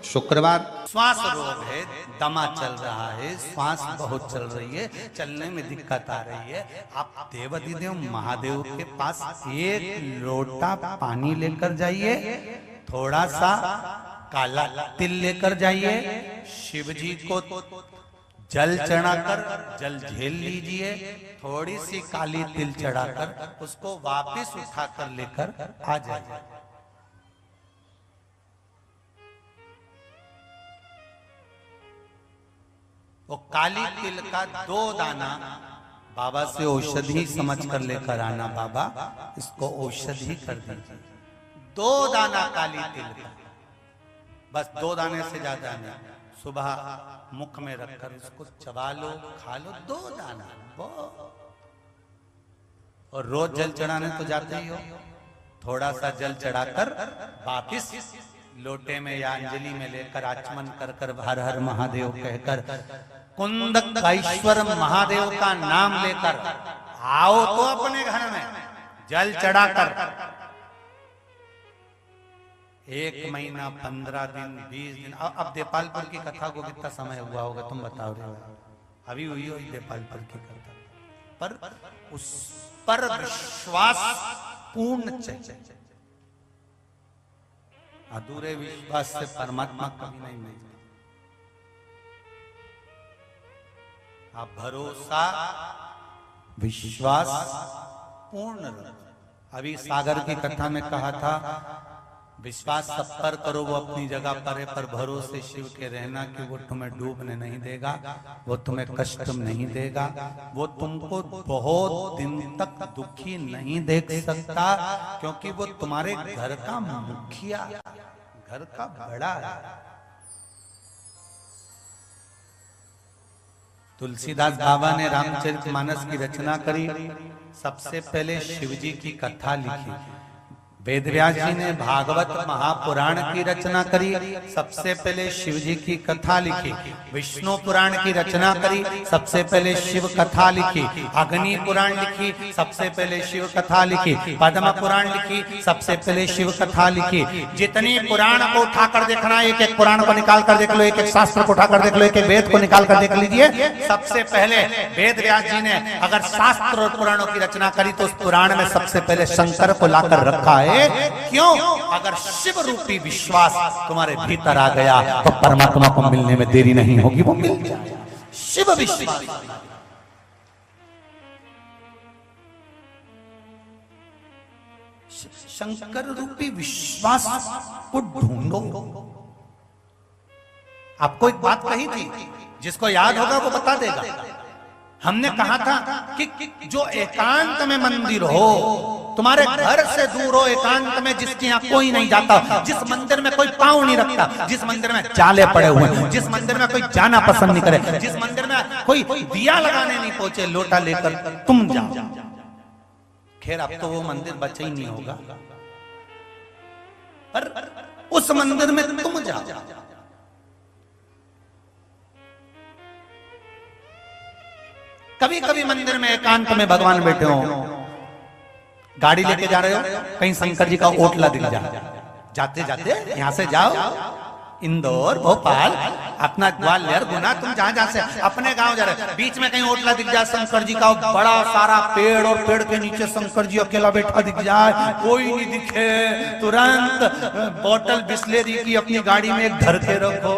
शुक्रवार श्वास रोग है, दमा चल रहा है, श्वास बहुत चल रही है, चलने में दिक्कत आ रही है। आप देवाधिदेव महादेव के पास एक लोटा पानी लेकर जाइए, थोड़ा सा काला तिल लेकर जाइए, शिव जी को जल चढ़ाकर जल झेल लीजिए, थोड़ी सी काली तिल चढ़ाकर उसको वापस उठाकर लेकर आ जाइए। वो काली तिल का 2 दाना बाबा से औषधि समझ कर लेकर आना, बाबा इसको औषधि कर दीजिए। 2 दाना काली तिल का, बस 2 दाने से ज्यादा नहीं। सुबह मुख में रखकर इसको चबा लो, खा लो, 2 दाना। और रोज जल चढ़ाने तो जाते ही हो, थोड़ा सा जल चढ़ाकर वापिस लोटे में या अंजलि में लेकर आचमन कर कर हर हर महादेव कहकर कुंदकेश्वर महादेव का नाम लेकर आओ तो अपने घर में जल चढ़ाकर 1 महीना 15 दिन 20 दिन। अब देपालपुर की कथा को कितना समय हुआ होगा तुम बताओ रे? अभी हुई हो देपालपुर की कथा, पर उस पर विश्वास पूर्ण चाहिए। अधूरे विश्वास से परमात्मा कभी नहीं मिलता। आप भरोसा विश्वास पूर्ण रखो। अभी सागर की कथा में कहा था, विश्वास सब पर करो, वो अपनी जगह पर है, पर भरोसे शिव के रहना कि वो तुम्हें डूबने नहीं देगा, वो तुम्हें कष्ट नहीं देगा, वो तुमको बहुत दिन तक दुखी नहीं देख सकता, क्योंकि वो तुम्हारे घर का मुखिया, घर का बड़ा है। तुलसीदास बाबा ने रामचरितमानस की रचना करी, सबसे पहले शिव जी की कथा लिखी। वेदव्यास जी ने भागवत महापुराण की रचना करी, सबसे पहले शिव जी की कथा लिखी। विष्णु पुराण की रचना करी, सबसे पहले शिव कथा लिखी। अग्नि पुराण लिखी, सबसे पहले शिव कथा लिखी। पद्म पुराण लिखी, सबसे पहले शिव कथा लिखी। जितनी पुराण को उठाकर देखना, एक एक पुराण को निकाल कर देख लो, एक एक शास्त्र को उठाकर देख लो, एक एक वेद को निकाल कर देख लीजिए। सबसे पहले वेदव्यास जी ने अगर शास्त्र और पुराणों की रचना करी तो उस पुराण में सबसे पहले शंकर को लाकर रखा है। क्यों? अगर शिव रूपी विश्वास तुम्हारे भीतर आ गया तो परमात्मा को मिलने में देरी नहीं होगी, वो मिल जाएगा। शिव विश्वास, शंकर रूपी विश्वास को ढूंढो। आपको एक बात कही थी, जिसको याद होगा वो बता देगा। हमने कहा था कि जो एकांत में मंदिर हो, तुम्हारे घर से दूर हो, एकांत में जिसके यहाँ कोई नहीं जाता, जिस मंदिर में कोई पांव नहीं रखता, जिस मंदिर में चाले पड़े हुए हैं, जिस मंदिर में कोई जाना पसंद नहीं करे, जिस मंदिर में कोई दिया लगाने नहीं पहुंचे, लोटा लेकर तुम जाओ। खैर अब तो वो मंदिर बचा ही नहीं होगा, पर उस मंदिर में तुम जाओ। कभी कभी मंदिर में एकांत में भगवान बैठे हो, गाड़ी लेके जा रहे हो, कहीं शंकर जी का ओटला दिख जाए, जाते जाते यहाँ से जाओ इंदौर, भोपाल, अपना ग्वालियर, गुना, तुम जहां जहां से अपने गांव जा रहे, बीच में कहीं ओटला दिख जाए शंकर जी का, बड़ा सारा पेड़ और पेड़ के नीचे शंकर जी अकेला बैठा दिख जाए, कोई नहीं दिखे, तुरंत बोतल बिस्लेरी की अपनी गाड़ी में एक धर के रखो,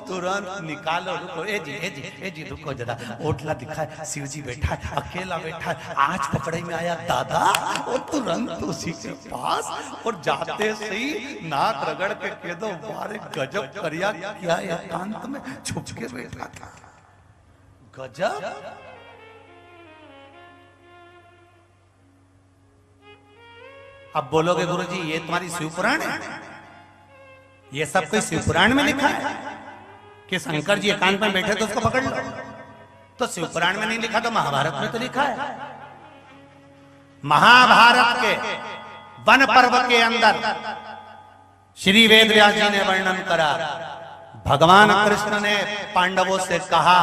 तुरंत निकालो, रुको, ए जी रुको जरा, ओटला दिखा है, शिव जी बैठा है, अकेला बैठा है, आज पकड़े में आया दादा, और तुरंत उसी के पास, और जाते से ही नाक रगड़ के कह दो, बारे गजब करिया क्या एकांत में छुप के बैठा था, गजब। अब बोलोगे गुरुजी ये तुम्हारी शिव पुराण है, ये सब कोई शिव पुराण में लिखा है कि शंकर जी एकांत में बैठे तो उसको पकड़ लो? तो शिव पुराण में नहीं लिखा तो महाभारत में तो लिखा है। महाभारत के वन पर्व के अंदर श्री वेदव्यास जी ने वर्णन करा, भगवान कृष्ण ने पांडवों से कहा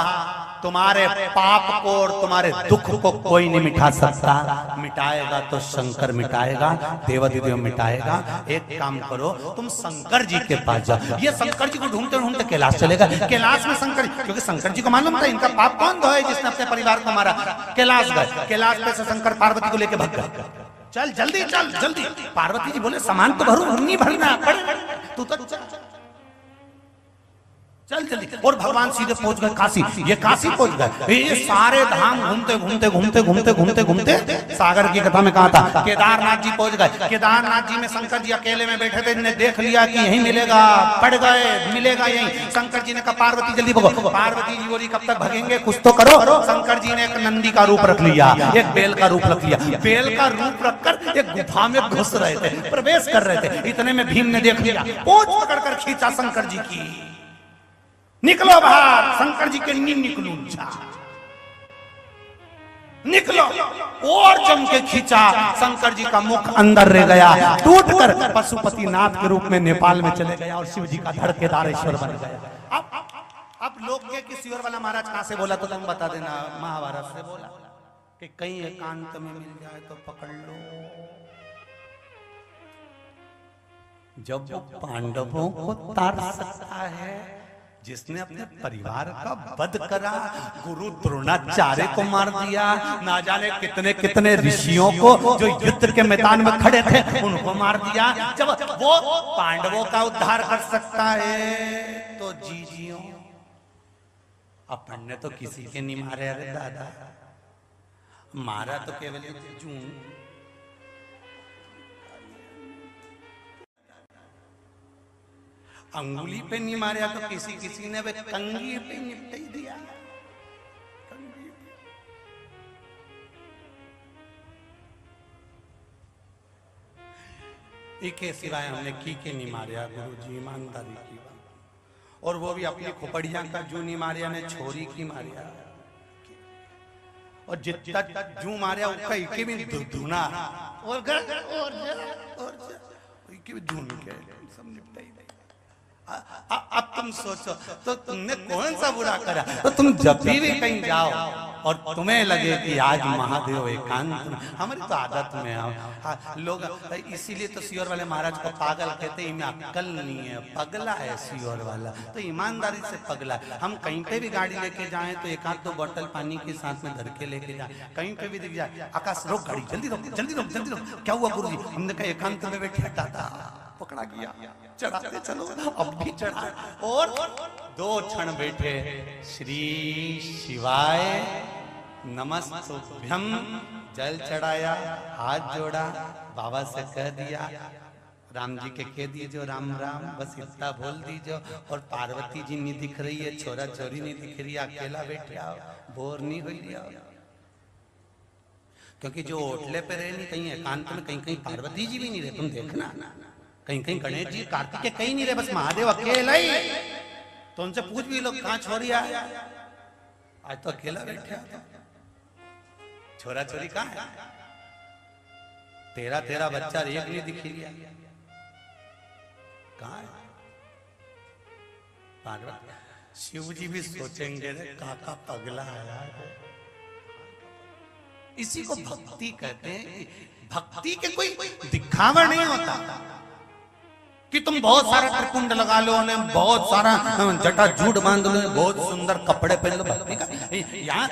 तुम्हारे पाप को और तुम्हारे दुख को कोई नहीं मिटा सकता। मिटाएगा तो शंकर मिटाएगा, देवाधिदेव मिटाएगा। एक काम करो, तुम शंकर जी के पास जाओ। ये शंकर जी को ढूंढते ढूंढते कैलाश चलेगा। कैलाश में शंकर, क्योंकि शंकर जी को मालूम था इनका पाप कौन धोए जिसने अपने परिवार को मारा। कैलाश गए, कैलाश पे से शंकर पार्वती को लेके भाग गए। चल जल्दी चल जल्दी। पार्वती जी बोले सामान तो भरू, नहीं भरना, तू तो चल जल्दी। और भगवान सीधे पहुंच गए काशी। ये काशी पहुंच गए। ये सारे धाम घूमते घूमते घूमते घूमते घूमते घूमते सागर की कथा में कहा था केदारनाथ जी पहुंच गए। केदारनाथ जी में शंकर जी अकेले में बैठे थे। इन्हें देख लिया कि यहीं मिलेगा, पड़ गए, मिलेगा यहीं। शंकर जी ने कहा पार्वती जल्दी भगो। पार्वती जी बोली कब तक भगेंगे, कुछ तो करो। शंकर जी ने एक नंदी का रूप रख लिया, एक बेल का रूप रख लिया। बेल का रूप रखकर एक गुफा में घुस रहे थे, प्रवेश कर रहे थे। इतने में भीम ने देख लिया, पोंछ पकड़कर खींचा शंकर जी की। निकलो बाहर। शंकर जी के नींद निकलू, निकलो। और जम के खींचा। शंकर जी का मुख अंदर रह गया, टूटकर पशुपति नाथ के रूप में नेपाल में चले गया और शिव जी का धड़ केदारेश्वर बन गया। अब लोग के कि सियोर वाला महाराज कहां से बोला, तो तुम बता देना। महाभारत से बोला कि कहीं एकांत में मिल जाए तो पकड़ लो। जब वो पांडवों को तार सकता है, जिसने अपने परिवार का वध करा, गुरु द्रोणाचार्य को मार दिया, ना जाने कितने कितने ऋषियों को जो युद्ध के मैदान में खड़े थे उनको मार दिया। जब वो पांडवों का उद्धार कर सकता है तो जीजियो। अपन ने तो किसी के नहीं मारे। अरे दादा, मारा तो केवल जूं। अंगुली पे नहीं मारा तो किसी ने वे कंगी पे निपटा ही दिया। इके सिवाय हमने की के नहीं मारिया गुरु जी, ईमानदारी की बात। और वो भी अपनी खोपड़िया का जू नहीं मारिया ने, छोरी की मारिया। और जितना जू मारिया उसका इके भी धुना और इके भी धुन के सब निपटा ही। अब तुम सोचो तो तुमने कौन सा बुरा करा। तो तुम जब भी कहीं जाओ और तुम्हें लगे कि आज महादेव एकांत में, हमारी तो आदत में है लोग, इसीलिए तो सियोर वाले महाराज को पागल कहते हैं। इनमें अक्ल नहीं है, पगला है सियोर वाला। तो ईमानदारी से पगला। हम कहीं पे भी गाड़ी लेके जाएं तो एक आध दो बोतल पानी के साथ में धर के लेके जाए। कहीं पे भी दिख जाए, आकाश रोक गाड़ी, जल्दी रोक जल्दी रोक जल्दी रोक। क्या हुआ गुरु जी? हमने कहा एकांत में बैठे दादा, पकड़ा गया, चढ़ाते चलो। अब भी चढ़ा और 2 क्षण बैठे। श्री शिवाय नमस्तुभ्यम, जल चढ़ाया, हाथ जोड़ा, बाबा से कह दिया राम जी के कह दीजिए राम राम, बस इतना बोल दीजिए। और पार्वती जी नहीं दिख रही है, छोरा छोरी नहीं दिख रही है, अकेला बैठे आओ, बोर नहीं हो लिया। क्योंकि जो ओटले पे रहे नहीं, कहीं एकांत में कहीं कहीं पार्वती जी भी नहीं रहे। तुम देखना, कहीं कहीं गणेश जी कार्तिक के कहीं नहीं रहे, बस महादेव अकेला ही। तो उनसे पूछ भी लोग कहां छोरी आया, आज तो अकेला बैठा। छोरा छोरी कहां है? 13 बच्चा एक नहीं दिख लिया, कहां है? पार्वती। शिव जी भी सोचेंगे रे काका पगला आया है। इसी को भक्ति कहते हैं। भक्ति के कोई दिखावा नहीं होता कि तुम बहुत सारा त्रिकुंड लगा लो, बहुत सारा जटा झूठ बांध लो, बहुत सुंदर कपड़े पहन लो। भक्ति का यहाँ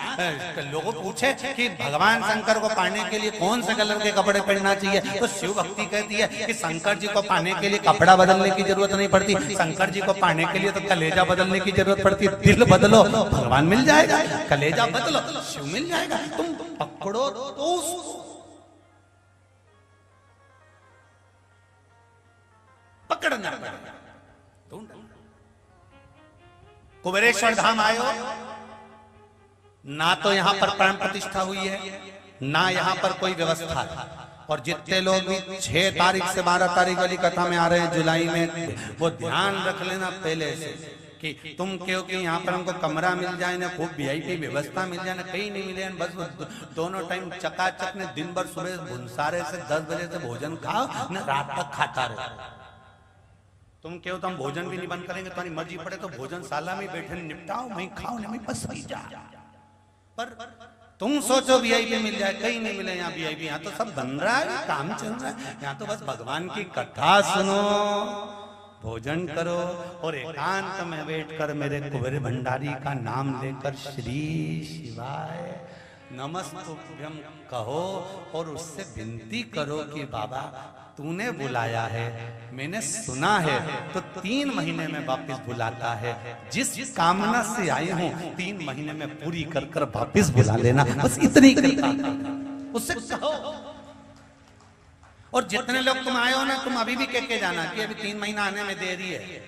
लोगों पूछे कि भगवान शंकर को पाने के लिए कौन से कलर के कपड़े पहनना चाहिए, तो शिव भक्ति कहती है कि शंकर जी को पाने के लिए कपड़ा बदलने की जरूरत नहीं पड़ती। शंकर जी को पाने के लिए तो कलेजा बदलने की जरूरत पड़ती। दिल बदलो भगवान मिल जाएगा, कलेजा बदलो शिव मिल जाएगा। तुम पकड़ो तो पकड़ना पड़ेगा। कुबेरेश्वर धाम आयो ना, तो यहां पर प्राण प्रतिष्ठा हुई है, ना यहां पर कोई व्यवस्था है। और जितने लोग 6 तारीख से 12 तारीख वाली कथा में आ रहे हैं जुलाई में, वो ध्यान रख लेना पहले से कि तुम क्योंकि यहाँ पर हमको कमरा मिल जाए ना, खूब वीआईपी व्यवस्था मिल जाए ना, कहीं नहीं मिले, बस दोनों टाइम चकाचक ने दिन भर सुबह भुनसारे से 10 बजे से भोजन खाओ ना, रात तक खाता रहो। तुम क्यों तो हम भोजन भी नहीं बंद करेंगे, तुम्हारी मर्जी पड़े तो भोजनशाला में बैठे निपटाओ, वहीं खाओ, नहीं बस वही जा। पर तुम सोचो वीआईपी मिल जाए, कहीं नहीं मिले यहाँ वीआईपी। यहाँ तो सब बन रहा है, काम चल रहा है। यहाँ तो बस भगवान की कथा सुनो, भोजन करो और एकांत में बैठकर मेरे कुबेर भंडारी का नाम लेकर श्री शिवाय नमस्तुभ्यम कहो और उससे विनती करो कि बाबा तूने बुलाया है, मैंने सुना है, तो 3 महीने में वापस बुलाता है। जिस कामना से आई हूं 3 महीने में पूरी कर कर वापस बुला लेना, बस इतनी कृपा उससे कहो। और जितने लोग तुम आए हो ना, तुम अभी भी कह के जाना कि अभी 3 महीना आने में देरी है,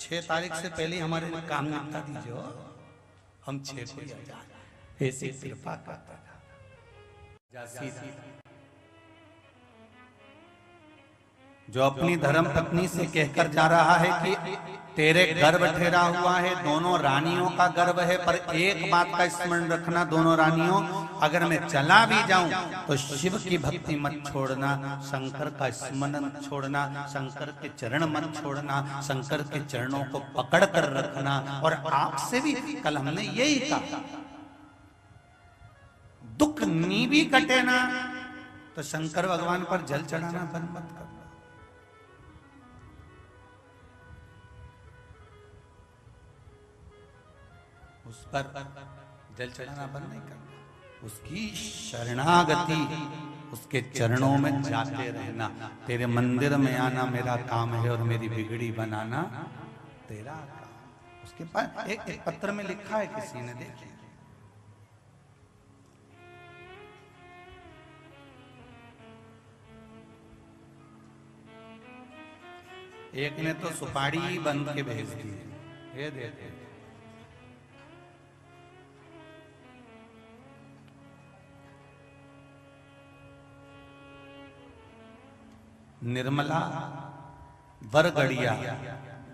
6 तारीख से पहले हमारे काम निपटा दीजिए, हम 6 को आ जाए। ऐसी कृपा करता जो अपनी धर्म पत्नी से कहकर जा रहा है कि तेरे गर्भ ठहरा हुआ है, दोनों रानियों का गर्भ है, पर एक बात का स्मरण रखना दोनों रानियों, अगर मैं चला भी जाऊं तो शिव की भक्ति मत छोड़ना, शंकर का स्मरण छोड़ना, शंकर के चरण मत छोड़ना, शंकर के चरणों को पकड़ कर रखना। और आपसे भी कल हमने यही कहा, दुख नी भी कटे ना तो शंकर भगवान पर जल चढ़ाना बंद मत करना। उस पर जल चढ़ाना बंद नहीं करना, उसकी शरणागति, उसके चरणों में जाते रहना। तेरे मंदिर में आना मेरा काम है और मेरी बिगड़ी बनाना तेरा काम। उसके बाद एक पत्र में लिखा है, किसी ने देखिए, एक ने तो सुपारी बंद के भेज दी, ये देखते निर्मला वरगड़िया,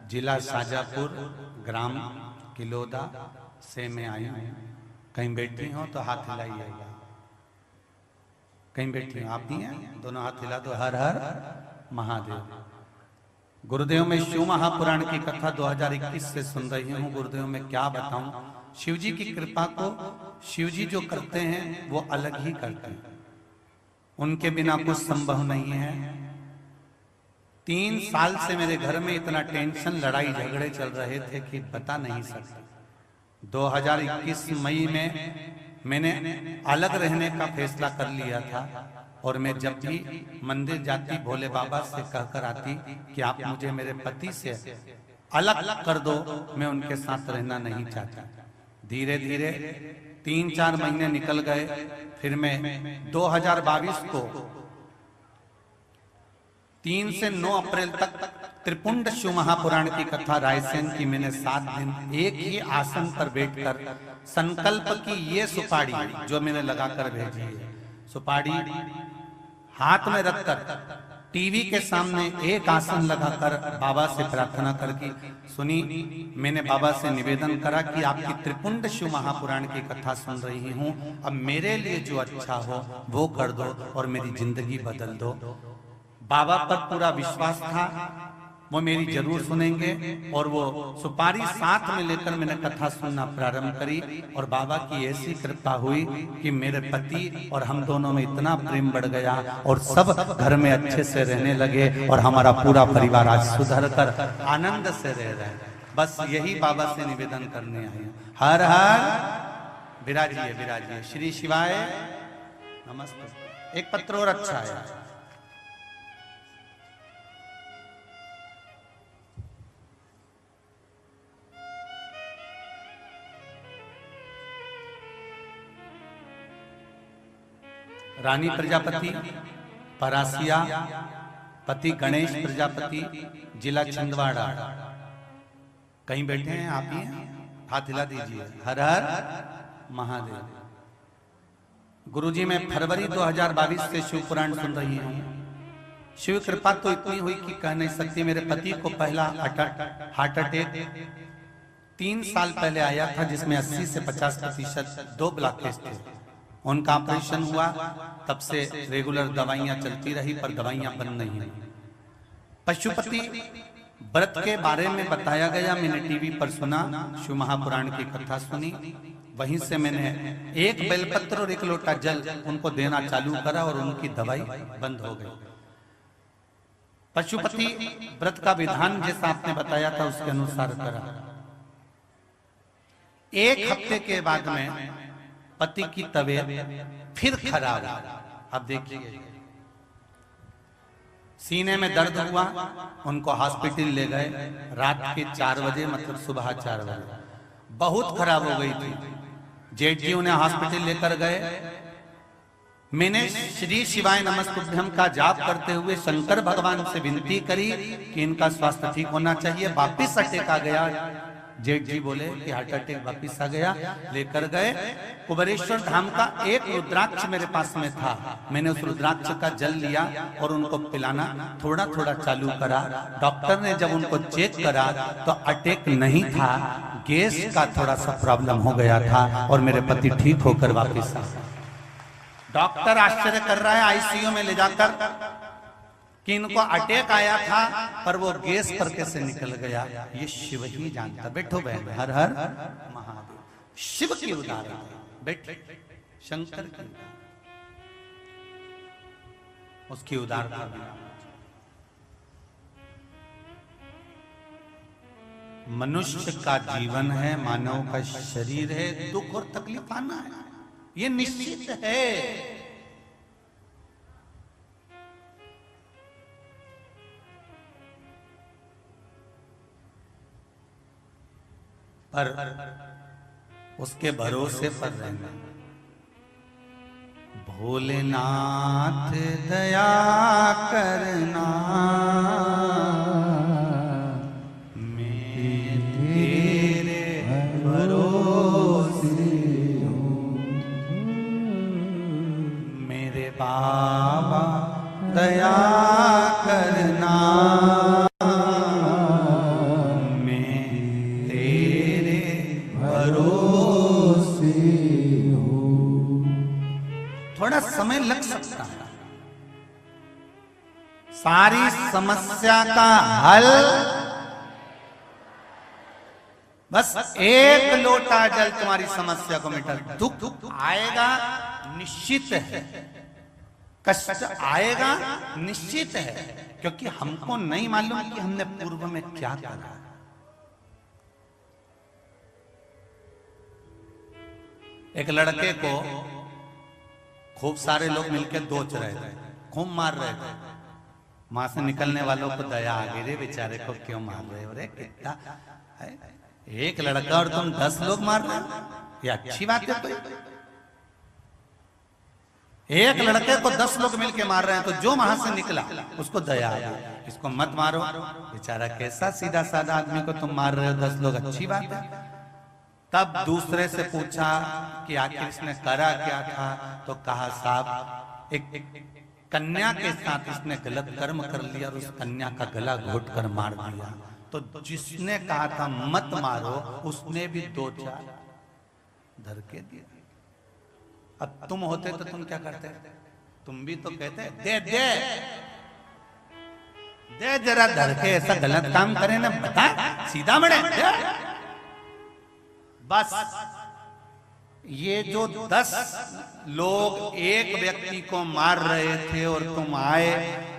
जिला शाजापुर, ग्राम किलोदा से मैं आई हूं। कहीं बैठी हो तो हाथ हिलाइएगा, कहीं बैठी हो आप भी हैं, दोनों हाथ हिला दो। हर हर महादेव। गुरुदेव में शिव महापुराण की कथा 2021 से सुन रही हूँ। गुरुदेव में क्या बताऊं, शिव जी की कृपा को शिव जी जो करते हैं वो अलग ही करते हैं, उनके बिना कुछ संभव नहीं है। 3 साल से मेरे घर में इतना टेंशन, लड़ाई झगड़े चल रहे थे कि बता नहीं सकते। 2021 मई में मैंने अलग रहने का फैसला कर लिया था और मैं जब भी मंदिर जाती भोले बाबा से कहकर आती कि आप मुझे मेरे पति से अलग कर दो, मैं उनके साथ रहना नहीं चाहता। धीरे धीरे 3-4 महीने निकल गए, फिर मैं 2022 को 3 से 9 अप्रैल तक त्रिपुंड शिव महापुराण की कथा रायसेन की मैंने 7 दिन एक ही आसन पर बैठकर संकल्प की ये सुपारी जो मैंने लगाकर भेजी है, सुपारी हाथ में रखकर टीवी के सामने एक आसन लगाकर बाबा से प्रार्थना करके सुनी। मैंने बाबा से निवेदन करा कि आपकी त्रिपुंड शिव महापुराण की कथा सुन रही हूँ, अब मेरे लिए जो अच्छा हो वो कर दो और मेरी जिंदगी बदल दो। बाबा पर पूरा विश्वास था, वो मेरी जरूर सुनेंगे, और वो सुपारी साथ में लेकर मैंने कथा सुनना प्रारंभ करी और बाबा की ऐसी कृपा हुई कि मेरे पति और हम दोनों में इतना प्रेम बढ़ गया और सब घर में अच्छे से रहने लगे और हमारा पूरा परिवार आज सुधर कर आनंद से रह रहे हैं। बस यही बाबा से निवेदन करने आए हैं। हर हर विराजिए विराजिए, श्री शिवाय नमस्ते। एक पत्र और अच्छा है, रानी प्रजापति, परासिया, पति गणेश प्रजापति, जिला छिंदवाड़ा। कहीं बैठे हैं आप ही, हाथ हिला दीजिए। हर हर महादेव। गुरुजी मैं फरवरी 2022 से शिव पुराण सुन रही हूँ। शिव कृपा तो इतनी हुई कि कह नहीं सकती। मेरे पति को पहला हार्ट अटैक 3 साल पहले आया था, जिसमें 80 से 50% 2 ब्लॉकेज थे। उनका ऑपरेशन हुआ, तब से रेगुलर दवाइयां चलती रही, पर दवाइयां बंद नहीं हुई। पशुपति व्रत के बारे में बताया गया, मैंने टीवी पर सुना, शिव महापुराण की कथा सुनी वहीं से मैंने एक बेलपत्र और एक लोटा जल उनको देना चालू करा और उनकी दवाई बंद हो गई। पशुपति व्रत का विधान जैसा आपने बताया था उसके अनुसार करा। एक हफ्ते के बाद में पति की तबीयत फिर खराब। अब देखिए, सीने में दर्द हुआ, उनको हॉस्पिटल ले गए रात के 4 बजे, मतलब सुबह 4 बजे। बहुत खराब हो गई थी। जेठ जी उन्हें हॉस्पिटल लेकर गए। मैंने श्री शिवाय नमस्तुभ्यम का जाप करते हुए शंकर भगवान से विनती करी कि इनका स्वास्थ्य ठीक होना चाहिए। वापिस अटैक आ गया। जेठ जी बोले कि हार्ट अटैक वापिस आ गया। लेकर गए कुबेरेश्वर धाम का एक रुद्राक्ष मेरे पास में था। मैंने उस रुद्राक्ष का जल लिया और उनको पिलाना थोड़ा थोड़ा चालू करा। डॉक्टर ने जब उनको चेक करा तो अटैक नहीं था, गैस का थोड़ा सा प्रॉब्लम हो गया था और मेरे पति ठीक होकर वापिस आ। डॉक्टर आश्चर्य कर रहा है आईसीयू में ले जाकर कि इनको अटैक आया था पर वो गैस पर कैसे निकल गया, ये शिव ही जानता। बैठो बहन, हर हर महादेव। शिव की उदाहरण, बैठ, शंकर की उसकी उदाहरण। मनुष्य का जीवन है, मानव का शरीर है, दुख और तकलीफ आना है, ये निश्चित है। पर उसके भरोसे पर रहना। भोलेनाथ दया करना, मैं तेरे भरोसे हूँ। मेरे बाबा दया करना, थोड़ा समय लग सकता है। सारी समस्या का हल बस एक लोटा जल तुम्हारी समस्या को मिटा। दुख आएगा निश्चित है, कष्ट आएगा निश्चित है, क्योंकि हमको नहीं मालूम कि हमने पूर्व में क्या करा। एक लड़के को खूब सारे लोग मिलकर दोच रहे थे, खूब मार रहे थे। मां से निकलने वालों को दया आ गई, रे बेचारे को क्यों मार रहे हो रे, कितना एक लड़का और तुम 10 लोग मार रहे हो, ये अच्छी बात है। कोई एक लड़के को 10 लोग मिलके मार रहे हैं, तो जो वहां से निकला उसको दया आ गई, इसको मत मारो, बेचारा कैसा सीधा साधा आदमी को तुम मार रहे हो, 10 लोग, अच्छी बात है। तब दूसरे से पूछा कि आखिर इसने करा क्या था, तो कहा साहब एक कन्या के साथ इसने गलत कर्म कर लिया और उस कन्या का गला घोट कर मार दिया। तो जिसने कहा था मत मारो, उसने भी 2-4 धर के दिया। अब तुम होते तो तुम क्या करते? तुम भी तो कहते दे दे दे जरा धर के, ऐसा गलत काम करे ना, बता सीधा मरे। बस ये जो 10 लोग एक व्यक्ति को मार रहे थे और तुम आए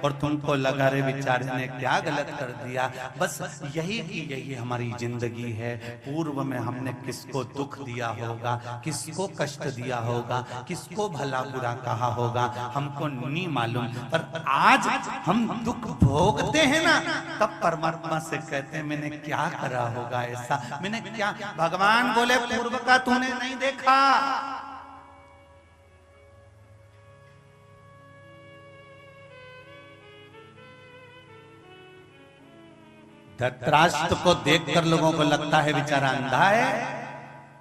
और तुमको लगा रे बेचारे ने क्या गलत कर दिया, बस यही की यही हमारी जिंदगी है। पूर्व में हमने किसको दुख दिया होगा, किसको कष्ट दिया होगा, किसको भला बुरा कहा होगा, हमको नहीं मालूम। पर आज हम दुख भोगते हैं ना, तब परमात्मा से कहते हैं मैंने क्या करा होगा ऐसा, मैंने क्या। भगवान बोले पूर्व का तूने नहीं देखा। धृतराष्ट्र को देखकर लोगों को लगता है बेचारा अंधा है।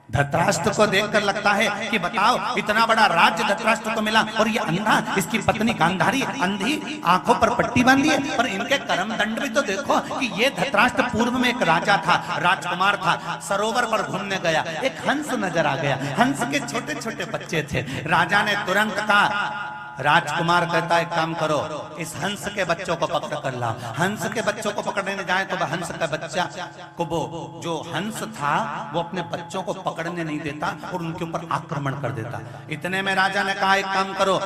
धृतराष्ट्र को देखकर लगता है कि बताओ इतना बड़ा राज्य धृतराष्ट्र को मिला और ये अंधा, इसकी पत्नी गांधारी अंधी, आंखों पर पट्टी बांधी है। पर इनके कर्म दंड भी तो देखो कि ये धृतराष्ट्र पूर्व में एक राजा था, राजकुमार था, सरोवर पर घूमने गया, एक हंस नजर आ गया, हंस के छोटे छोटे बच्चे थे। राजा ने तुरंत कहा राजकुमार कहता है एक काम करो, इस हंस के बच्चों को पकड़ कर लाओ। हंस के बच्चों को पकड़ने जाए तो हंस का बच्चा को, वो जो हंस था वो अपने बच्चों को पकड़ने नहीं देता और उनके ऊपर आक्रमण कर देता। इतने में राजा ने कहा एक काम करो,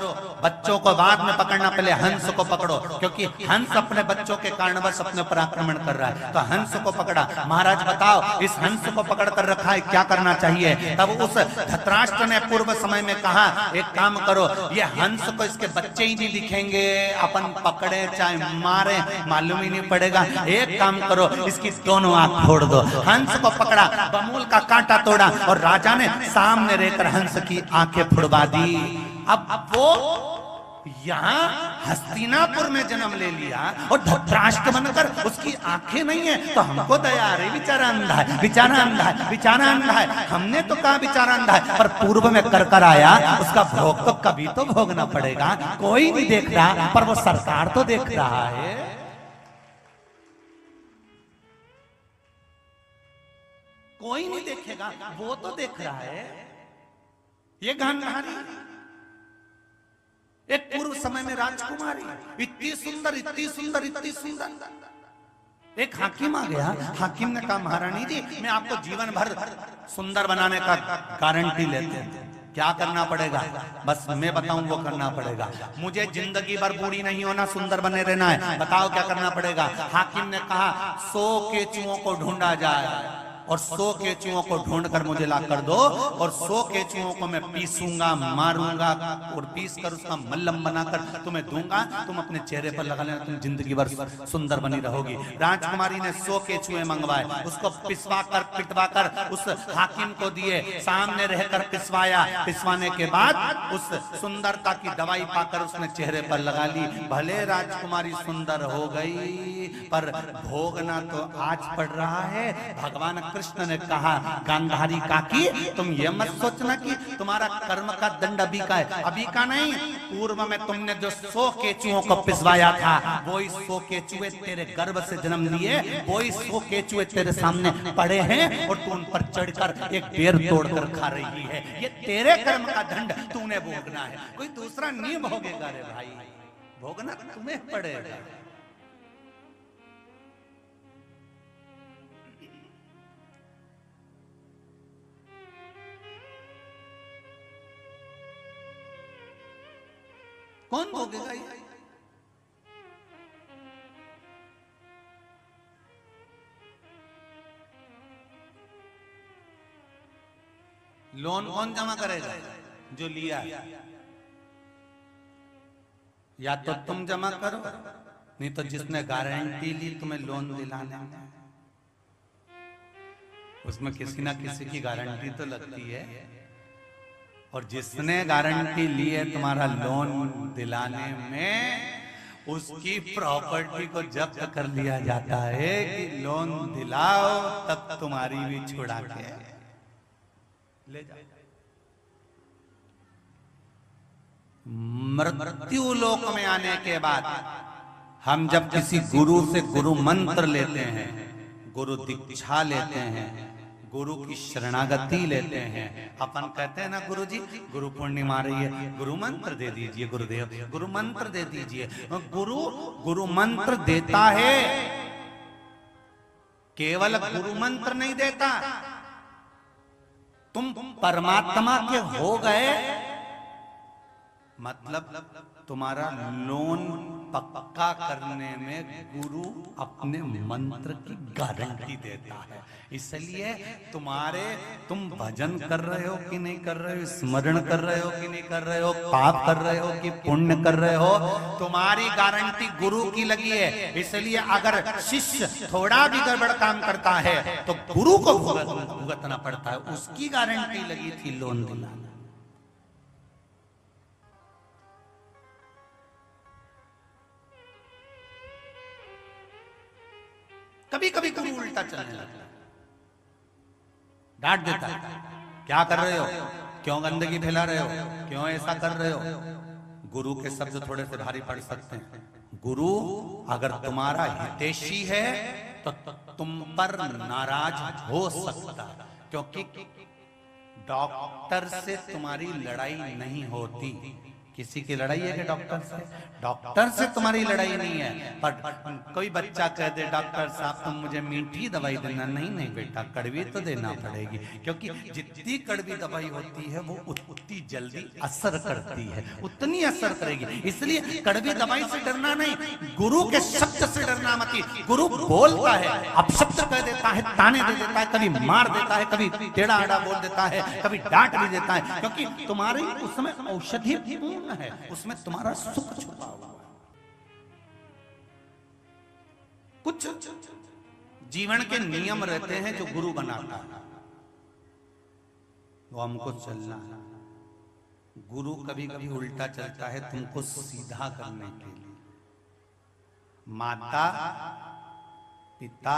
बच्चों को बाद में पकड़ना, पहले हंस को पकड़ो, क्योंकि हंस अपने बच्चों के कारणवश अपने ऊपर आक्रमण कर रहा है। तो हंस को पकड़ा। महाराज बताओ इस हंस को पकड़ कर रखा है, क्या करना चाहिए? तब उस धृतराष्ट्र ने पूर्व समय में कहा एक काम करो, ये हंस को इसके बच्चे ही नहीं दिखेंगे, अपन पकड़े चाहे मारे मालूम ही नहीं पड़ेगा। एक काम करो, इसकी दोनों आंख फोड़ दो। हंस को पकड़ा, बमूल का कांटा तोड़ा और राजा ने सामने रहकर हंस की आंखें फुड़वा दी। अब वो यहाँ हस्तिनापुर में जन्म ले लिया और धृतराष्ट्र बनकर उसकी आंखें नहीं है, तो हमको दया आ रही, बेचारा अंधा है, बेचारा अंधा है, बेचारा अंधा है। हमने तो कहा बेचारा अंधा है, पर पूर्व में कर आया, उसका भोग तो कभी तो भोगना पड़ेगा। कोई नहीं देख रहा, पर वो सरकार तो देख रहा है। कोई नहीं देखेगा, वो तो देख रहा है। ये गांधारी एक पूर्व समय में राजकुमारी, इतनी सुंदर, इतनी सुंदर, इतनी सुंदर। एक हाकिम आ गया। हाकिम ने कहा महारानी जी, मैं आपको जीवन भर सुंदर बनाने का गारंटी लेते हैं। क्या करना पड़ेगा? बस मैं बताऊं वो करना पड़ेगा। मुझे जिंदगी भर बूढ़ी नहीं होना, सुंदर बने रहना है। बताओ क्या करना पड़ेगा? हाकिम ने कहा 100 केचुओं को ढूंढा जाए और 100 केचुओं को ढूंढकर मुझे ला कर दो, और 100 केचुओं को मैं पीसूंगा, मारूंगा और पीस कर उसका मल्लम बनाकर तुम्हें दूंगा। तुम अपने चेहरे पर लगा लेना, तुम जिंदगी भर सुंदर बनी रहोगी। राजकुमारी ने 100 केचुए मंगवाए, उसको पिसवा कर पिटवा कर उस हाकिम को दिए, सामने रहकर पिसवाया। पिसवाने के बाद उस सुंदरता की दवाई पाकर उसने चेहरे पर लगा ली। भले राजकुमारी सुंदर हो गई, पर भोगना तो आज पड़ रहा है। भगवान कृष्ण ने कहा गांधारी काकी, तुम ये मत सोचना कि तुम्हारा कर्म का दंड अभी का है, अभी का नहीं। पूर्व में तुमने जो 100 केचुओं को पिसवाया था, वो 100 केचुए तेरे गर्भ से जन्म लिए, वो 100 केचुए तेरे सामने पड़े हैं और तू उन पर चढ़कर एक पेड़ तोड़कर खा रही है। ये तेरे कर्म का दंड तूने भोगना है, कोई दूसरा नहीं भोगेगा रे भाई, भोगना तुम्हें पड़ेगा। कौन भोगेगा ये? लोन कौन जमा करेगा? जो लिया। या तो तुम जमा करो, नहीं तो जिसने गारंटी ली तुम्हें लोन दिलाने में, उसमें किसी ना किसी की गारंटी तो लगती है। और जिसने गारंटी ली है तुम्हारा लोन दिलाने में, उसकी प्रॉपर्टी को जब्त कर लिया जाता है कि लोन दिलाओ तब तुम्हारी भी छुड़ा के ले जाओ। मृत्यु लोक में आने के बाद हम जब किसी गुरु से गुरु मंत्र लेते हैं, गुरु दीक्षा लेते हैं, गुरु की शरणागति लेते हैं, अपन कहते हैं ना गुरु जी गुरु पूर्णिमा रही है, गुरु मंत्र दे दीजिए गुरुदेव, गुरु मंत्र दे दीजिए। गुरु मंत्र देता है, केवल गुरु मंत्र नहीं देता। तुम परमात्मा के हो गए मतलब तुम्हारा लोन पक्का करने में गुरु अपने मंत्र की गारंटी देता है। इसलिए तुम भजन कर रहे हो कि नहीं कर रहे हो, स्मरण कर रहे हो कि नहीं कर रहे हो, पाप कर रहे हो कि पुण्य कर रहे हो, तुम्हारी गारंटी गुरु की लगी है। इसलिए अगर शिष्य थोड़ा भी गड़बड़ काम करता है तो गुरु को भुगतना पड़ता है, उसकी गारंटी लगी थी लोन दिलाना। कभी कभी गुरु उल्टा चलने लगता है, डांट देता है, क्या कर रहे हो, क्यों गंदगी फैला रहे हो, क्यों ऐसा कर रहे हो। गुरु के शब्द थोड़े से भारी पड़ सकते हैं। गुरु अगर तुम्हारा हितैषी है तो तुम पर नाराज हो सकता है, क्योंकि डॉक्टर से तुम्हारी लड़ाई नहीं होती। किसी की लड़ाई है कि डॉक्टर से? डॉक्टर से तुम्हारी लड़ाई नहीं है। पर कोई बच्चा कह दे डॉक्टर साहब तुम मुझे मीठी दवाई देना, नहीं नहीं बेटा कड़वी तो देना पड़ेगी, क्योंकि जितनी कड़वी दवाई होती है वो उतनी जल्दी असर करती है, उतनी असर करेगी। इसलिए कड़वी दवाई से डरना नहीं, गुरु के शब्द से डरना मत। गुरु बोलता है, अब शब्द कह देता है, ताने दे देता है, कभी मार देता है, कभी टेढ़ा आड़ा बोल देता है, कभी डांट भी देता है, क्योंकि तुम्हारी उसमें औषधि पूर्ण है, उसमें तुम्हारा सुख छुपा हुआ है। कुछ जीवन के नियम रहते हैं जो गुरु बनाता है, वो हमको चलना है। गुरु कभी कभी उल्टा चलता है तुमको सीधा करने के लिए। माता पिता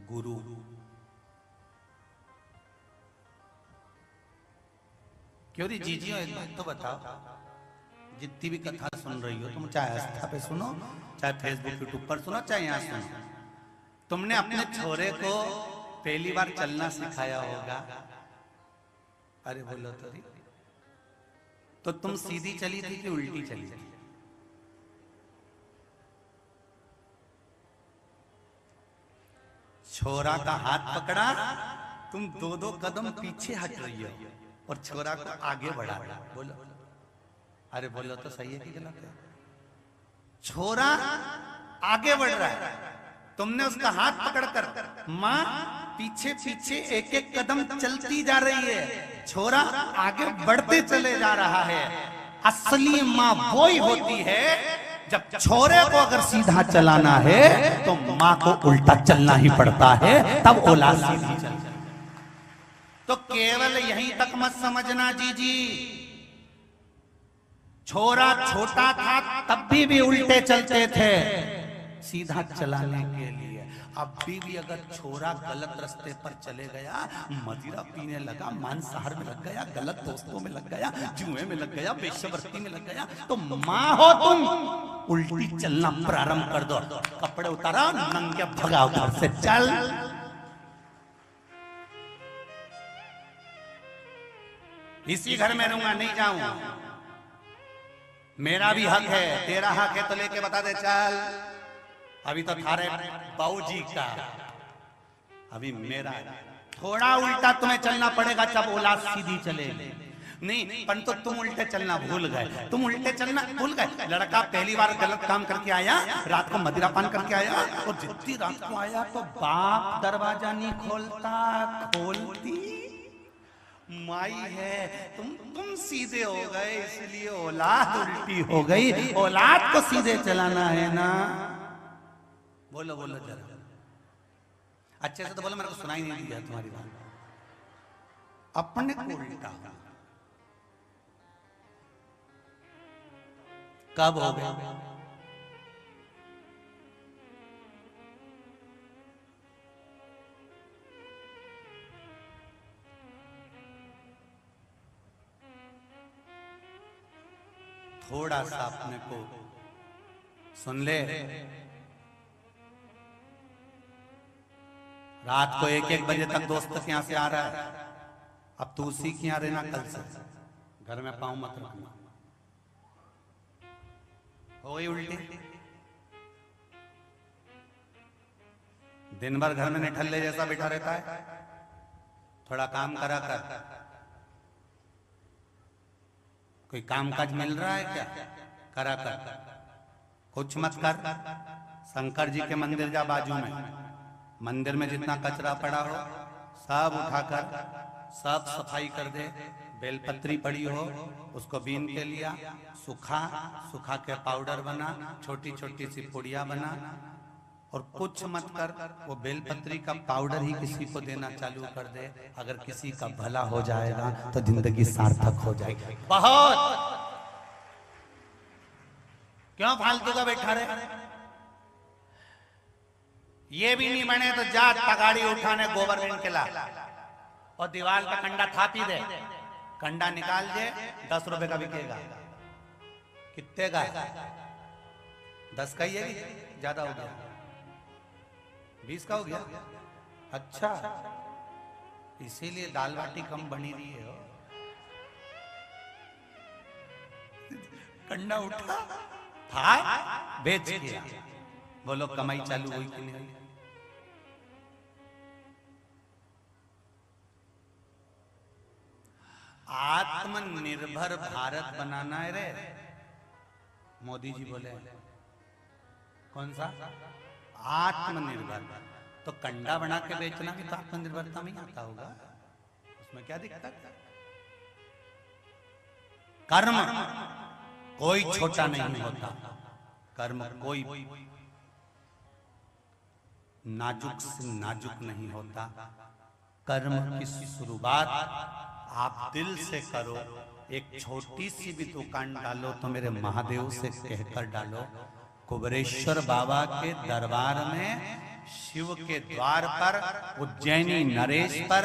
गुरु, क्यों री जीजियो एक बात तो बताओ, जितनी भी कथा सुन रही हो तुम, चाहे आस्था पे सुनो, चाहे फेसबुक यूट्यूब पर सुनो, चाहे यहाँ सुनो, तुमने अपने छोरे को पहली बार चलना सिखाया होगा। अरे बोलो तो तुम सीधी चली थी कि उल्टी चली थी? छोरा का हाथ पकड़ा, तुम दो दो कदम पीछे हट रही हो और छोरा को आगे बढ़ा रहा। बोलो, अरे बोलो तो सही है कि गलत है? छोरा आगे बढ़ रहा है, तुमने उसका हाथ पकड़कर माँ पीछे पीछे एक एक कदम चलती जा रही है, छोरा आगे बढ़ते चले जा रहा है। असली माँ वो ही होती है जब छोरे को अगर सीधा चलाना है तो माँ को उल्टा चलना ही पड़ता है, तब औलाद सीधी चलती। तो केवल यहीं तक मत समझना जीजी, छोरा छोटा था तब भी उल्टे चलते थे सीधा चलाने के लिए। अभी भी अगर छोरा गलत रास्ते पर चले गया, मदिरा पीने लगा, मांसाहार में लग गया, गलत दोस्तों में लग गया, जुए में लग गया, वेश्यावृत्ति में लग गया, तो माँ हो तुम, उल्टी चलना प्रारंभ कर दो। कपड़े उतारा, नंगे भगाओ घर से, चल। इसी घर में रहूंगा, नहीं जाऊंगा, मेरा भी हक है, तेरा हक है तो लेके बता दे, चल। अभी तो थारे बाबूजी का, अभी मेरा। थोड़ा उल्टा तुम्हें चलना पड़ेगा जब औलाद सीधी चलेगी। नहीं पर तो तुम उल्टे चलना भूल गए, तुम उल्टे चलना भूल गए। लड़का पहली बार गलत काम करके आया, रात को मदिरा पान करके आया, और जितनी रात को आया तो बाप दरवाजा नहीं खोलता, खोलती माई है। तुम सीधे हो गए, इसलिए औलाद उल्टी हो गई। औलाद को सीधे चलाना है ना। बोलो बोलो जरा अच्छे से तो बोलो, मेरे को सुनाई नहीं दिया तुम्हारी बात। अपने को उल्टा कब हो गया? थोड़ा सा अपने को सुन ले। रात को 1-1 बजे तक दोस्त के यहाँ से आ रहा है, अब तू उसी के यहाँ रहना, कल से घर में पाँव मत रखना। हो गई उल्टी। दिन भर घर में निठल्ले जैसा बैठा रहता है, थोड़ा काम करा कर। कोई काम काज मिल रहा है क्या? करा कर। कुछ मत कर। शंकर जी के मंदिर जा, बाजू में मंदिर में जितना कचरा पड़ा हो सब उठाकर सब सफाई कर दे। बेलपत्री पड़ी हो उसको बीन के लिया, सुखा के पाउडर बना, छोटी छोटी सी पुड़िया बना, और कुछ मत कर। वो बेलपत्री का पाउडर ही किसी को देना चालू कर दे। अगर किसी का भला हो जाएगा तो जिंदगी सार्थक हो जाएगी। बहुत क्यों फालतू का बैठा रहे? ये भी नहीं बने तो जा तगाड़ी उठाने गोवर्धन के ला, और दीवार का कंडा थापी दे। कंडा निकाल दे, 10 रुपए का बिकेगा। कितने का? 10 का ही है, ज्यादा हो गया? 20 का हो गया? अच्छा, इसीलिए दाल बाटी कम बनी रही है। कंडा उठा था बेच दिया। बोलो कमाई चालू हुई कि नहीं हुई? आत्मनिर्भर भारत बनाना है रे। मोदी जी बोले कौन सा? आत्मनिर्भर। तो कंडा बना के बेचना भी तो आत्मनिर्भरता में ही आता होगा, उसमें क्या दिक्कत है? कर्म कोई छोटा नहीं होता, कर्म कोई नाजुक से नाजुक नहीं होता। कर्म की शुरुआत आप दिल से करो। एक छोटी सी भी दुकान डालो तो मेरे महादेव से कहकर डालो। कुबेरेश्वर बाबा के दरबार में, शिव के द्वार पर, उज्जैनी नरेश पर,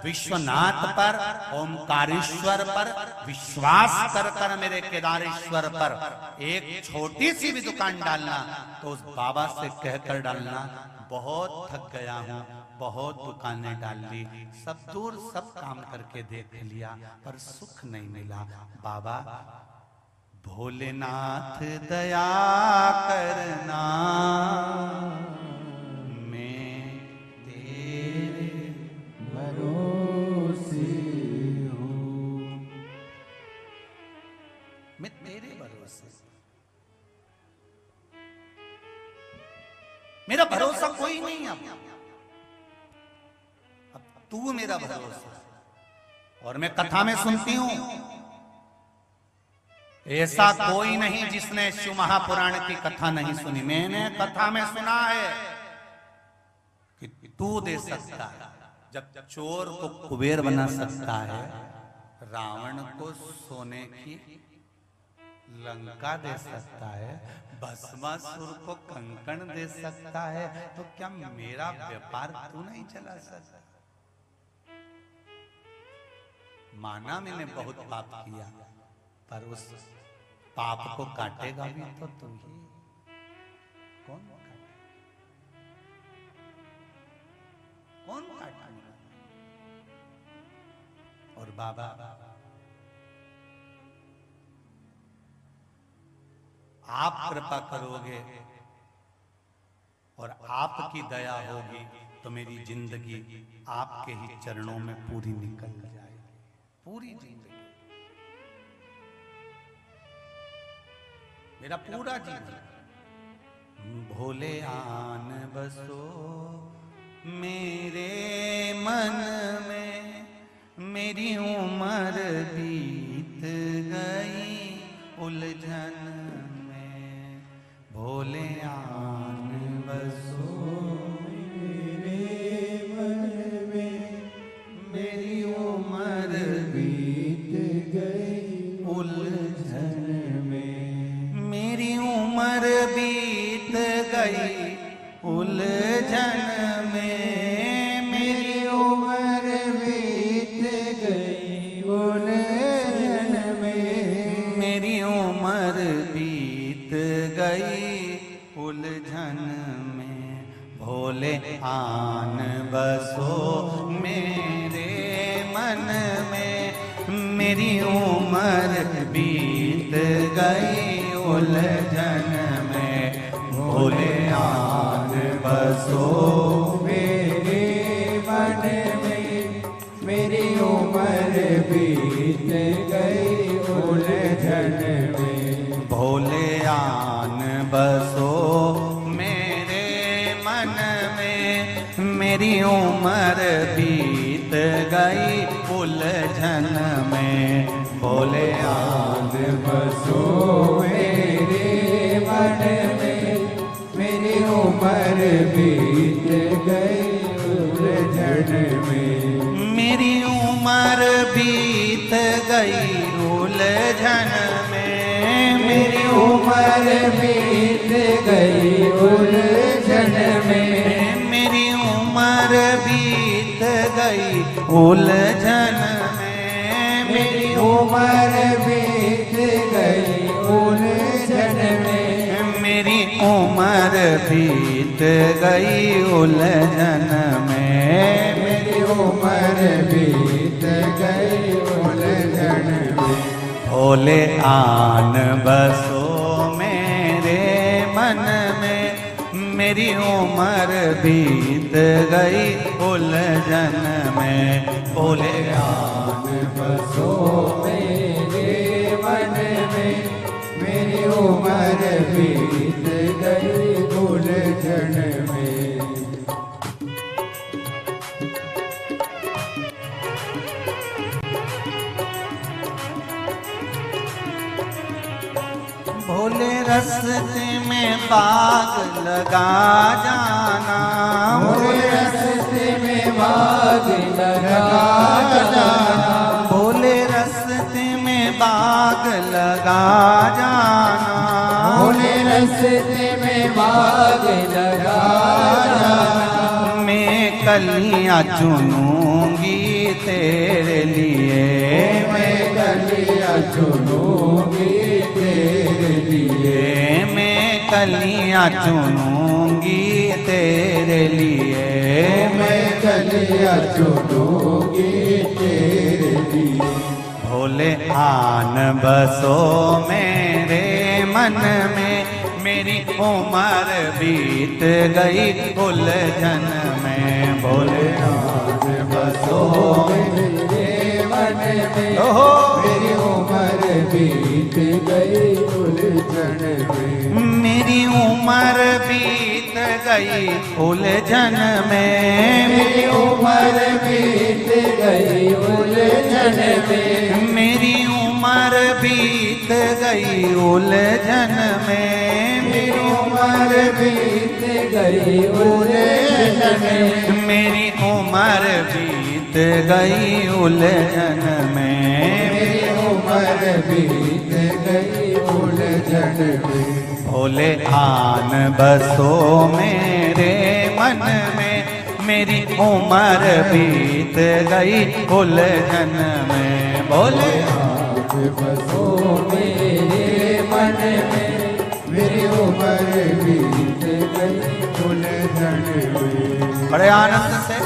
विश्वनाथ पर, ओमकारेश्वर पर विश्वास कर कर मेरे केदारेश्वर पर एक छोटी सी भी दुकान डालना तो उस बाबा से कहकर डालना, बहुत थक गया हूं, बहुत दुकानें डाल ली, सब दूर सब काम करके देख लिया पर सुख नहीं मिला। बाबा भोलेनाथ दया करना, मैं तेरे भरोसे हूँ, मैं तेरे भरोसे। मेरा भरोसा कोई नहीं। अब तू मेरा भरोसा। और मैं कथा में सुनती हूं, ऐसा कोई नहीं जिसने शिव महापुराण की कथा नहीं सुनी। मैंने कथा में सुना है कि तू दे सकता है। जब चोर को कुबेर बना सकता है, रावण को सोने की लंका दे सकता है, भस्मासुर को कंकण दे सकता है, तो क्या मेरा व्यापार तू नहीं चला सकता? माना मैंने बहुत पाप किया, पर उस पाप को काटेगा भी तो तू ही। कौन काटेगा? कौन काटेगा? और बाबा आप कृपा करोगे और आपकी दया होगी तो मेरी जिंदगी आपके ही चरणों में पूरी निकल जाएगी, पूरी जिंदगी, मेरा पूरा जीवन। भोले आन बसो मेरे मन में, मेरी उम्र बीत गई उलझन में। भोले आन बसो मेरे मन में, मेरी उम्र बीत गई उलझन में। मेरी उम्र बीत गई उलझन में, मेरी उम्र बीत गई उलझन में। मेरी उम्र बीत गई उलझन में। भोले आन बसो मेरे मन में, मेरी उम्र बीत गई उलझन में। भोले आन बसो मेरे मन में, मेरी उम्र बीत गई उलझन में। भोले आन बसो मेरे मन में, मेरी उम्र बीत गई उलझन में। भोले आन बसो मेरे मन में, मेरी उम्र बीत गई उलझन में। मेरी उम्र बीत गई उलझन में। मेरी उम्र बीत गई उलझन में। मेरी उम्र बीत गई उलझन में। मेरी उम्र बीत गई उलझन में। मेरी उम्र बीत गई उलझन में। मेरी उम्र बीत गई उलझन में। बोले आन बसो मेरे मन में, मेरी उम्र बीत गई उलझन में। बोले आन बसो मेरे मन में, मेरी उम्र बीत गई उलझन में। भोले रस्ते में बाग लगा जाना, भोले रस्ते में बाग लगा जाना, भोले रस्ते में बाग लगा जाना, भोले रस्ते में बाग लगा जाना। मैं कलियां चुनूंगी तेरे लिए, मैं कलियां चुनूंगी तेरे लिए, मैं कलियां चुनूंगी तेरे लिए, मैं कलियां चुनूंगी तेरे लिए। भोले आन बसो मेरे मन में, मेरी उम्र बीत गई उलझन में। भोले आन बसो मेरे मन में, ओहो मेरी उम्र बीत गई उलझन में। मेरी उम्र बीत गई उलझन में, मेरी उम्र बीत गई उलझन में, मेरी उम्र बीत गई उलझन में, मेरी उम्र बीत गई उलझन में, मेरी उम्र बीत गई उलझन में। मेरी उम्र बीत गई उलझन में। भोले आन बसो मेरे मन में, मेरी उम्र बीत गई उलझन में। भोले आन बसो मेरे मन में, मेरी उम्र बीत गई उलझन में। बड़े आनंद से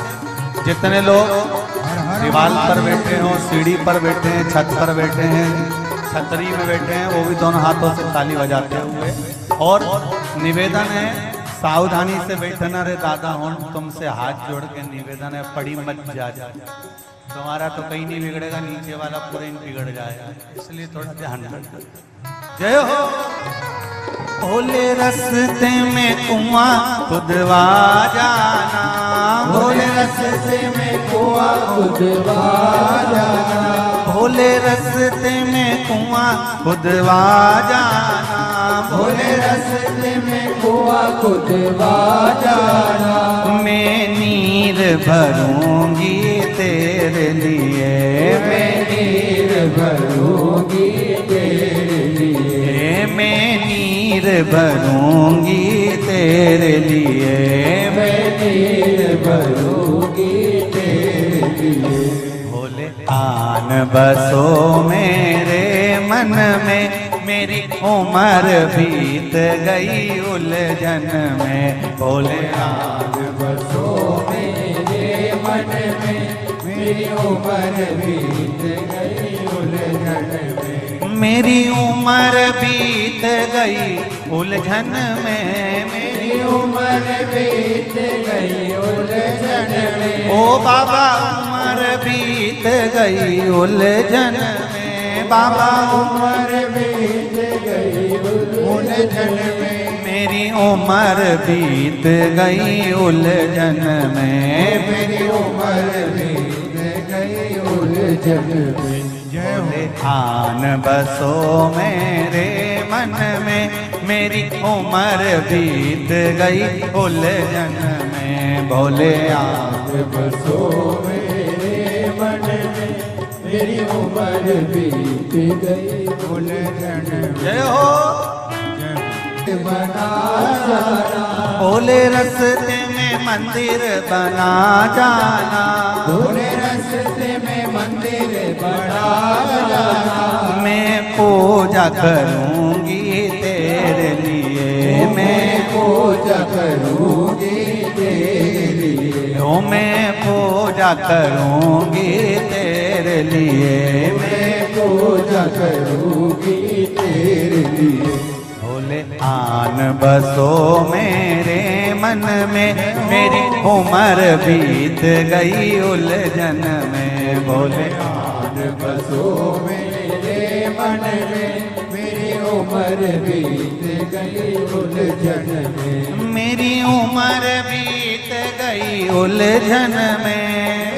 जितने लोग दीवार पर बैठे हों, सीढ़ी पर बैठे हैं, छत पर बैठे हैं, छतरी में बैठे हैं, वो भी दोनों हाथों से ताली बजाते हुए। और निवेदन है सावधानी से बैठना रे दादा हो, तुमसे हाथ जोड़ के निवेदन है पड़ी मत जा जा, तुम्हारा तो कहीं नहीं बिगड़ेगा, नीचे वाला पूरे ही बिगड़ जाएगा, इसलिए थोड़ा ध्यान रखना। जय हो। भोले रस्ते में कुआं खुदवा जाना, भोले रस्ते में कुआं खुदवा जाना, भोले रस्ते में कुआं खुदवा जाना, भोले रस्ते में कुआं खुदवा जाना। मैं नीर भरूंगी तेरे लिए, मैं नीर भरूंगी तेरे लिए, मैं नीर भरूंगी तेरे लिए, मैं नीर भरूंगी तेरे लिए। भोले आन बसो मेरे मन में, मेरी उम्र बीत गई उलझन में। भोले आन बसो मेरे मन में, मेरी उम्र बीत गई उलझन में। मेरी उम्र बीत गई उलझन में, मेरी उम्र बीत गई उलझन में। ओ बाबा उम्र बीत गई उलझन में, बाबा उम्र बीत गई उलझन में। मेरी उम्र बीत गई उलझन में, मेरी उम्र बीत गई उलझन में। जय हो। आन बसो मेरे मन में, मेरी उम्र बीत गई उलझन में। भोले आन बसो मेरे मन में, मेरी उम्र बीत गई उलझन में। जय हो। बना जाना, भोले रस्ते में मंदिर बना जाना, भोले रस्ते में मंदिर बना जाना। मैं पूजा करूंगी तेरे लिए, मैं पूजा करूंगी तेरे लिए, मैं पूजा करूंगी तेरे लिए, मैं पूजा करूंगी तेरे लिए। बोले आन बसो मेरे मन में, मेरी उम्र बीत गई उलझन में। बोले आन बसो मेरे मन में, मेरी उम्र बीत गई उलझन में। मेरी उम्र बीत गई उलझन में,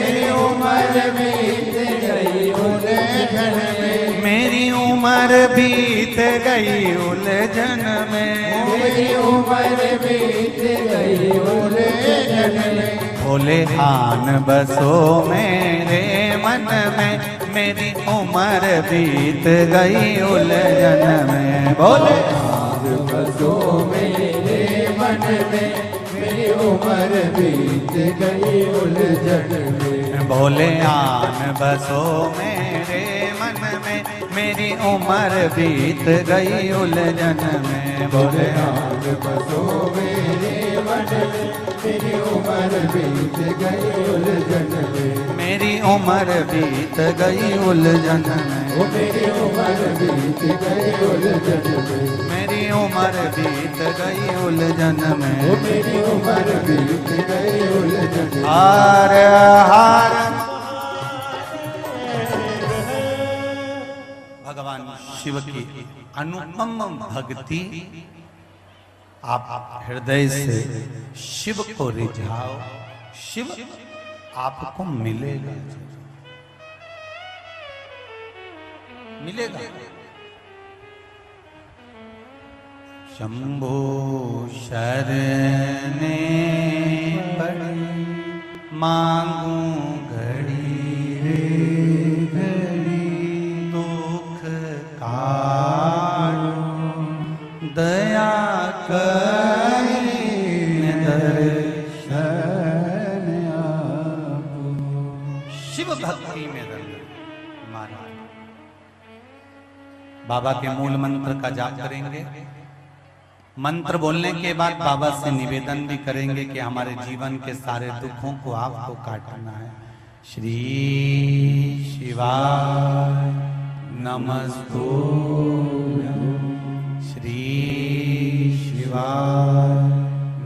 मेरी उम्र बीत गई उलझन में। मेरी उम्र बीत गई उलझन में। मेरी उम्र बीत गई उलझन में। बोले आन बसो मेरे मन में, मेरी उम्र बीत गई उलझन में। बोले आन बसो मेरे मन में, मेरी उम्र बीत गई उलझन में। बोले आन बसो मेरे मन में, मेरी उम्र बीत गई उलझन में। बोले आन बसो मेरे मन में, मेरी उम्र बीत गई उलझन में। मेरी उम्र बीत गई उलझन में। ओ मेरी उम्र बीत गई उलझन में। मेरी उम्र बीत गई उलझन में। ओ मेरी उम्र बीत गई उलझन में। हार हार भगवान शिव की अनुपम भक्ति आप हृदय से शिव को रिझाओ, शिव आपको मिलेगा, मिलेगा। शंभो शरणे पड़ी, मांगू घड़ी रे घड़ी, दुख काटो दया करीने दर्शन आपो। शिव भक्ति में रंग माना। बाबा के मूल मंत्र का जाप करेंगे। मंत्र बोलने के बाद बाबा से निवेदन भी करेंगे कि हमारे जीवन के सारे दुखों को आपको काटना है। श्री शिवाय नमस्तुभ्यं, श्री शिवाय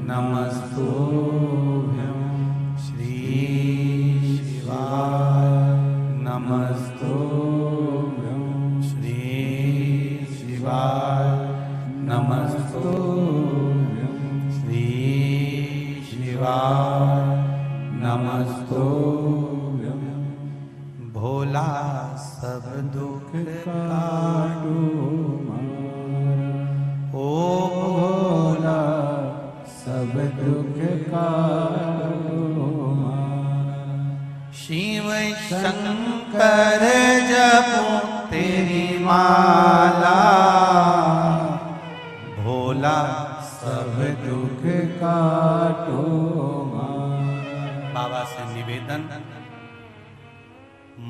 नमस्तुभ्यं, श्री शिवाय नमस्तुभ्यं, श्री शिवाय नमस्तुभ्यं, श्री शिवाय नमस्तुभ्यं। भोला सब दुख काटो मारा, ओ भोला सब दुख काटो मारा। शिव शंकर जपो तेरी माला, भोला सब दुख काटो मारा। बाबा से निवेदन,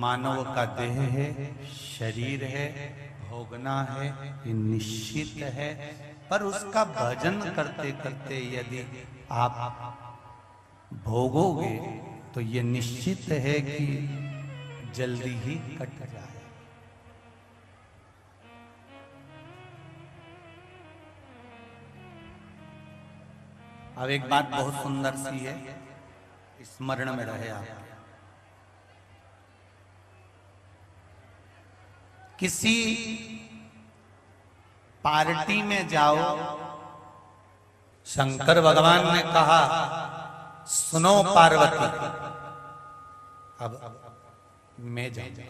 मानव का देह है, शरीर है, भोगना है, ये निश्चित है। पर उसका भजन करते करते यदि आप भोगोगे तो ये निश्चित है कि जल्दी ही कट जाए। अब एक बात बहुत सुंदर सी है, स्मरण में रहे आप। किसी पार्टी में जाओ, शंकर भगवान ने कहा सुनो पार्वती, अब मैं जाऊंगा।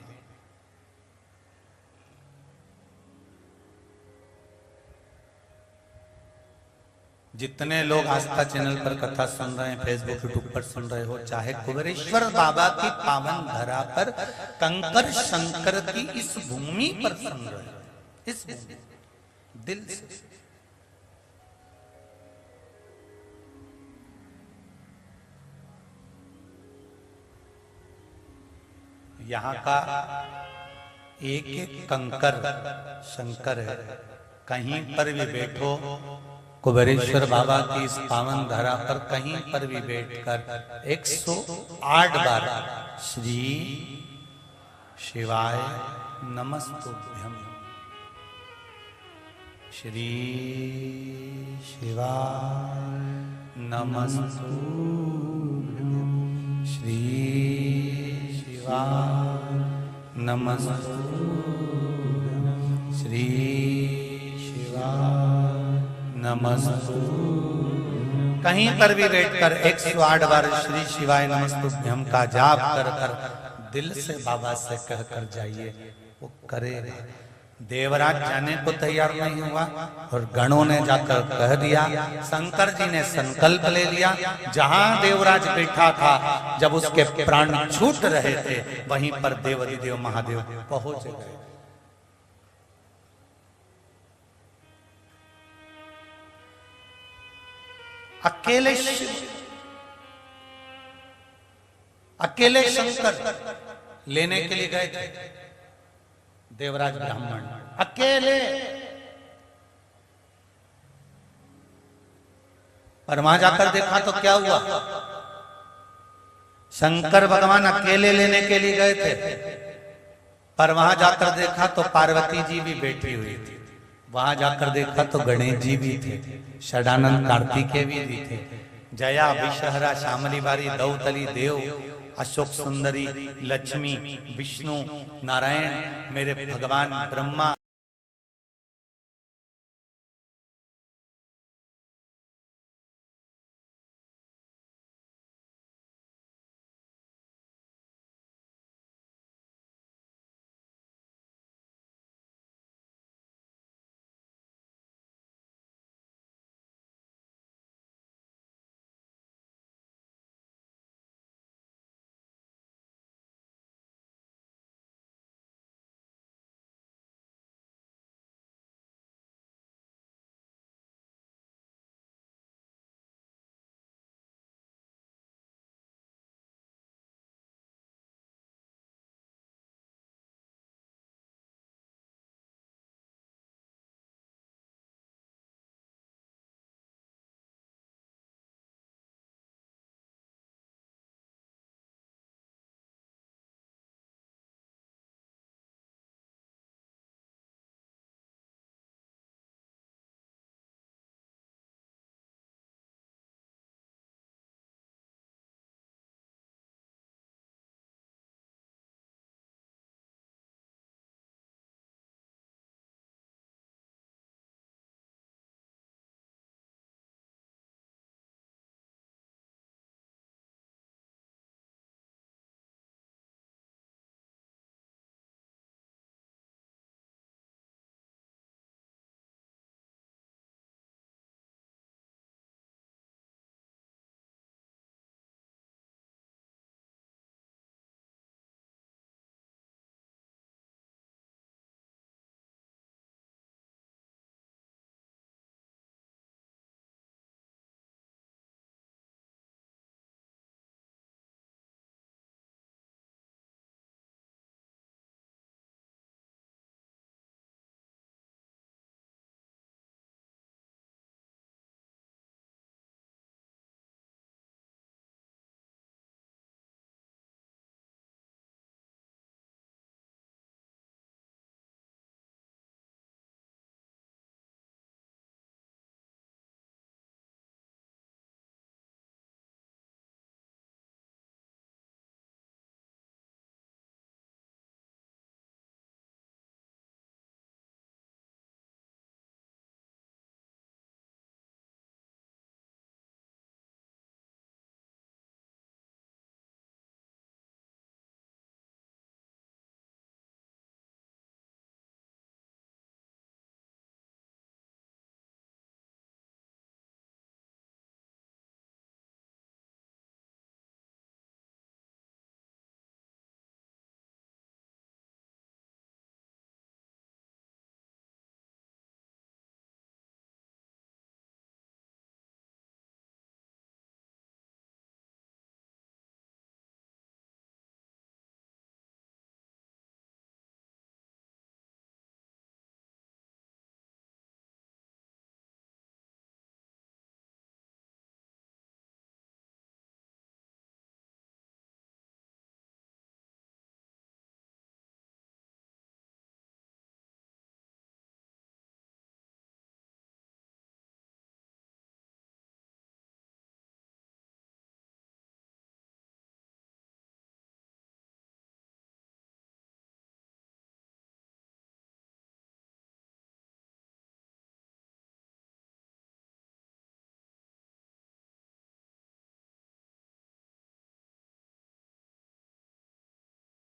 जितने लोग आस्था चैनल पर कथा सुन रहे हैं, फेसबुक यूट्यूब पर सुन रहे हो, चाहे कुबेरेश्वर बाबा की पावन धरा पर, कंकर शंकर की इस भूमि पर सुन रहे हो, इस दिल से यहाँ का एक एक कंकर शंकर है। कहीं पर भी बैठो, कुबेरेश्वर बाबा की इस पावन धरा पर कहीं पर भी बैठकर 108 बार श्री शिवाय नमस्तुभ्यं श्री शिवाय नमस्तुभ्यं श्री शिवाय नमस्तुभ्यं श्री शिवाय नमस्तुभ्यं। कहीं पर भी बैठकर 108 बार श्री शिवाय नमस्तुभ्यं का जाप कर कर दिल से बाबा से कह कर जाइए, वो करेगा। देवराज जाने को तैयार नहीं हुआ और गणों ने जाकर कह दिया। शंकर जी ने संकल्प ले लिया। जहां देवराज बैठा था, जब उसके प्राण छूट रहे थे, वहीं पर देवाधिदेव महादेव पहुंच गए। अकेले शंकर लेने के लिए गए थे देवराज ब्राह्मण, अकेले। पर वहां जाकर देखा तो क्या हुआ, शंकर भगवान अकेले लेने के लिए गए थे, पर वहां जाकर देखा तो पार्वती जी भी बैठी हुई थी। वहां जाकर देखा तो गणेश जी भी थे, षडानंद कार्तिकेय भी थे, जया विषहरा श्यामली बारी दौतली देव अशोक सुंदरी लक्ष्मी विष्णु नारायण मेरे भगवान ब्रह्मा